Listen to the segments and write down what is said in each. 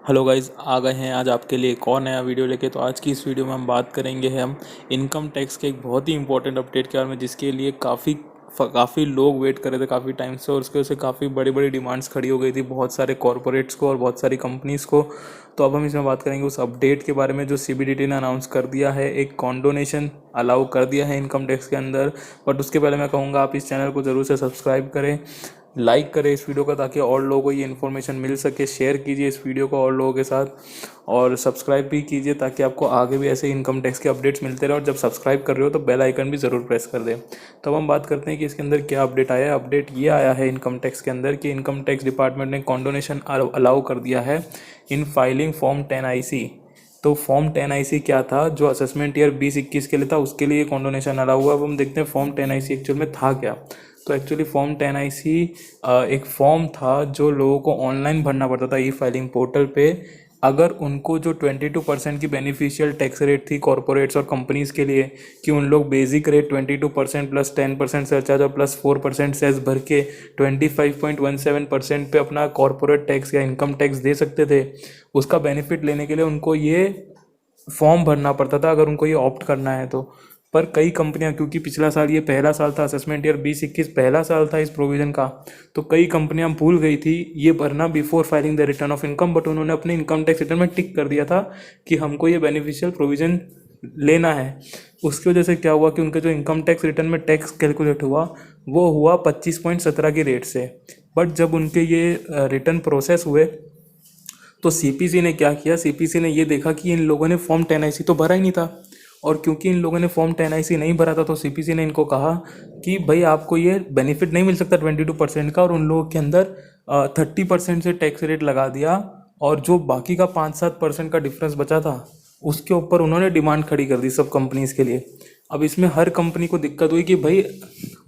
Hello guys, आ गए हैं आज आपके लिए एक और नया वीडियो लेके। तो आज की इस वीडियो में हम बात करेंगे हम इनकम टैक्स के एक बहुत ही इंपॉर्टेंट अपडेट के बारे में, जिसके लिए काफ़ी लोग वेट कर रहे थे काफ़ी टाइम से, और उसके वजह से काफ़ी बड़ी बड़ी डिमांड्स खड़ी हो गई थी बहुत सारे कॉरपोरेट्स को और बहुत सारी कंपनीज़ को। तो अब हम इसमें बात करेंगे उस अपडेट के बारे में जो सीबीडीटी ने अनाउंस कर दिया है, एक कॉन्डोनेशन अलाउ कर दिया है इनकम टैक्स के अंदर। बट उसके पहले मैं कहूँगा आप इस चैनल को ज़रूर से सब्सक्राइब करें, लाइक करें इस वीडियो को ताकि और लोगों को ये इन्फॉर्मेशन मिल सके। शेयर कीजिए इस वीडियो को और लोगों के साथ, और सब्सक्राइब भी कीजिए ताकि आपको आगे भी ऐसे इनकम टैक्स के अपडेट्स मिलते रहे। और जब सब्सक्राइब कर रहे हो तो बेल आइकन भी ज़रूर प्रेस कर दें। तो अब हम बात करते हैं कि इसके अंदर क्या अपडेट आया है। अपडेट ये आया है इनकम टैक्स के अंदर कि इनकम टैक्स डिपार्टमेंट ने कॉन्डोनेशन अलाउ कर दिया है इन फाइलिंग फॉर्म 10IC। तो फॉर्म 10IC क्या था, जो असेसमेंट ईयर 2021 के लिए था, उसके लिए कॉन्डोनेशन अलाउ हुआ। अब हम देखते हैं फॉर्म 10IC एक्चुअल में था क्या। तो एक्चुअली फॉर्म 10IC एक फॉर्म था जो लोगों को ऑनलाइन भरना पड़ता था ई फाइलिंग पोर्टल पे, अगर उनको जो 22% की बेनिफिशियल टैक्स रेट थी कॉरपोरेट्स और कंपनीज़ के लिए, कि उन लोग बेसिक रेट 22% प्लस 10% सरचार्ज और प्लस 4% सेस भर के 25.17% पे अपना कॉरपोरेट टैक्स या इनकम टैक्स दे सकते थे। उसका बेनिफिट लेने के लिए उनको ये फॉर्म भरना पड़ता था अगर उनको ये ऑप्ट करना है तो। पर कई कंपनियां, क्योंकि पिछला साल ये पहला साल था, असेसमेंट ईयर 2021 पहला साल था इस प्रोविज़न का, तो कई कंपनियां भूल गई थी ये भरना before filing the return of income. But उन्होंने अपने इनकम टैक्स रिटर्न में टिक कर दिया था कि हमको ये बेनिफिशियल प्रोविज़न लेना है। उसकी वजह से क्या हुआ कि उनके जो इनकम टैक्स रिटर्न में टैक्स कैलकुलेट हुआ वो हुआ 25.17 की रेट से। बट जब उनके ये रिटर्न प्रोसेस हुए तो सीपीसी ने क्या किया, सीपीसी ने ये देखा कि इन लोगों ने फॉर्म 10IC तो भरा ही नहीं था, और क्योंकि इन लोगों ने फॉर्म 10IC नहीं भरा था तो सीपीसी ने इनको कहा कि भाई आपको ये बेनिफिट नहीं मिल सकता 22% का, और उन लोगों के अंदर 30% से टैक्स रेट लगा दिया। और जो बाकी का 5-7% का डिफरेंस बचा था उसके ऊपर उन्होंने डिमांड खड़ी कर दी सब कंपनीज़ के लिए। अब इसमें हर कंपनी को दिक्कत हुई कि भाई,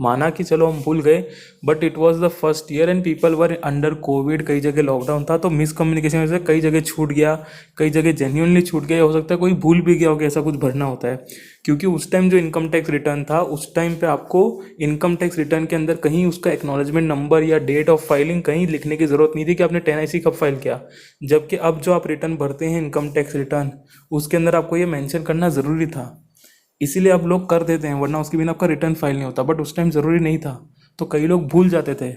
माना कि चलो हम भूल गए, but it was the first year and people were under Covid, कई जगह लॉकडाउन था, तो मिसकम्युनिकेशन वजह से कई जगह छूट गया, कई जगह जेन्युइनली छूट गया। हो सकता है कोई भूल भी गया हो कि ऐसा कुछ भरना होता है, क्योंकि उस टाइम जो इनकम टैक्स रिटर्न था उस टाइम पे आपको इनकम टैक्स रिटर्न के अंदर कहीं उसका एक्नॉलेजमेंट नंबर या डेट ऑफ फाइलिंग कहीं लिखने की ज़रूरत नहीं थी कि आपने 10IC कब फाइल किया। जबकि अब जो आप रिटर्न भरते हैं इनकम टैक्स रिटर्न, उसके अंदर आपको ये मेंशन करना ज़रूरी था। इसीलिए आप लोग कर देते हैं, वरना उसके बिना आपका रिटर्न फाइल नहीं होता। बट उस टाइम ज़रूरी नहीं था, तो कई लोग भूल जाते थे,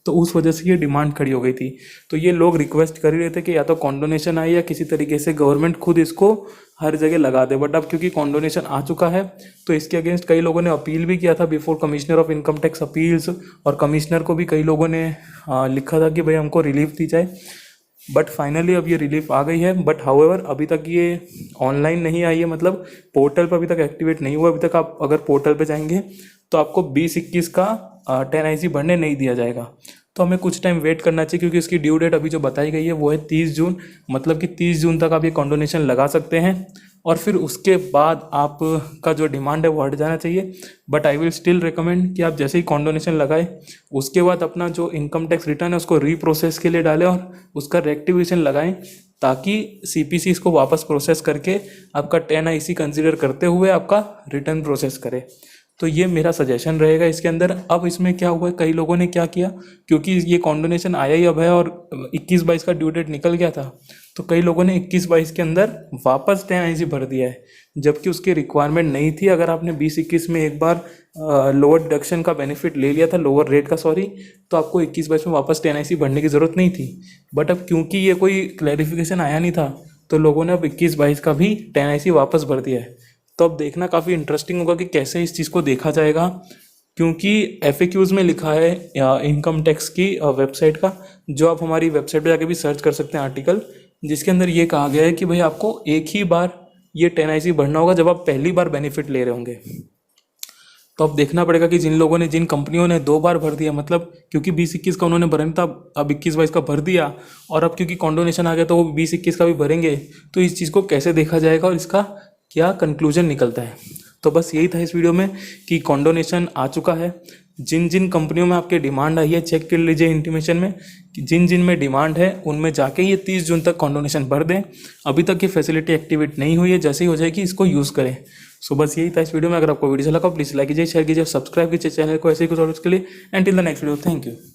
तो उस वजह से ये डिमांड खड़ी हो गई थी। तो ये लोग रिक्वेस्ट कर ही रहे थे कि या तो कॉन्डोनेशन आए या किसी तरीके से गवर्नमेंट खुद इसको हर जगह लगा दे। बट अब क्योंकि कॉन्डोनेशन आ चुका है तो इसके अगेंस्ट कई लोगों ने अपील भी किया था before commissioner of income tax appeals, और कमिश्नर को भी कई लोगों ने लिखा था कि भाई हमको रिलीफ दी जाए। बट फाइनली अब ये रिलीफ आ गई है। बट हाउएवर अभी तक ये ऑनलाइन नहीं आई है, मतलब पोर्टल पर अभी तक एक्टिवेट नहीं हुआ। अभी तक आप अगर पोर्टल पे जाएंगे तो आपको 2021 का 10IC भरने नहीं दिया जाएगा। तो हमें कुछ टाइम वेट करना चाहिए, क्योंकि इसकी ड्यू डेट अभी जो बताई गई है वो है 30 जून। मतलब कि 30 जून तक आप ये कॉन्डोनेशन लगा सकते हैं, और फिर उसके बाद आप का जो डिमांड है वो हट जाना चाहिए। But I will still recommend कि आप जैसे ही कॉन्डोनेशन लगाए उसके बाद अपना जो इनकम टैक्स रिटर्न है उसको रीप्रोसेस के लिए डालें और उसका रेक्टिफिकेशन लगाएं, ताकि सीपीसी इसको वापस प्रोसेस करके आपका 10IC कंसिडर करते हुए आपका रिटर्न प्रोसेस करे। तो ये मेरा सजेशन रहेगा इसके अंदर। अब इसमें क्या हुआ है, कई लोगों ने क्या किया, क्योंकि ये कॉन्डोनेशन आया ही अब है और 21-22 का ड्यू डेट निकल गया था, तो कई लोगों ने 21-22 के अंदर वापस 10IC भर दिया है, जबकि उसकी रिक्वायरमेंट नहीं थी। अगर आपने 20-21 में एक बार लोअर डिडक्शन का बेनिफिट ले लिया था, लोअर रेट का सॉरी, तो आपको 21-22 में वापस 10IC भरने की ज़रूरत नहीं थी। बट अब क्योंकि ये कोई क्लैरिफिकेशन आया नहीं था, तो लोगों ने अब 21-22 का भी 10IC वापस भर दिया है। तो अब देखना काफ़ी इंटरेस्टिंग होगा कि कैसे इस चीज़ को देखा जाएगा, क्योंकि FAQs में लिखा है इनकम टैक्स की वेबसाइट का, जो आप हमारी वेबसाइट पे जाके भी सर्च कर सकते हैं आर्टिकल, जिसके अंदर ये कहा गया है कि भाई आपको एक ही बार ये 10IC भरना होगा जब आप पहली बार बेनिफिट ले रहे होंगे। तो अब देखना पड़ेगा कि जिन लोगों ने, जिन कंपनियों ने 2 बार भर दिया, मतलब क्योंकि 20-21 का उन्होंने भरा नहीं था, अब 21-22 का भर दिया, और अब क्योंकि कॉन्डोनेशन आ गया तो वो 20-21 का भी भरेंगे, तो इस चीज़ को कैसे देखा जाएगा और इसका क्या कंक्लूजन निकलता है। तो बस यही था इस वीडियो में कि कॉन्डोनेशन आ चुका है। जिन जिन कंपनियों में आपके डिमांड आई है चेक कर लीजिए इंटीमेशन में कि जिन जिन में डिमांड है उनमें जाके ये 30 जून तक कॉन्डोनेशन भर दें। अभी तक ये फैसिलिटी एक्टिवेट नहीं हुई है, जैसे ही हो जाएगी इसको यूज़ करें। सो बस यही था इस वीडियो में। अगर आपको वीडियो अच्छा लगा प्लीज़ लाइक कीजिए, शेयर कीजिए, सब्सक्राइब कीजिए चैनल को ऐसे ही कुछ और उसके लिए। And till the next video, thank you.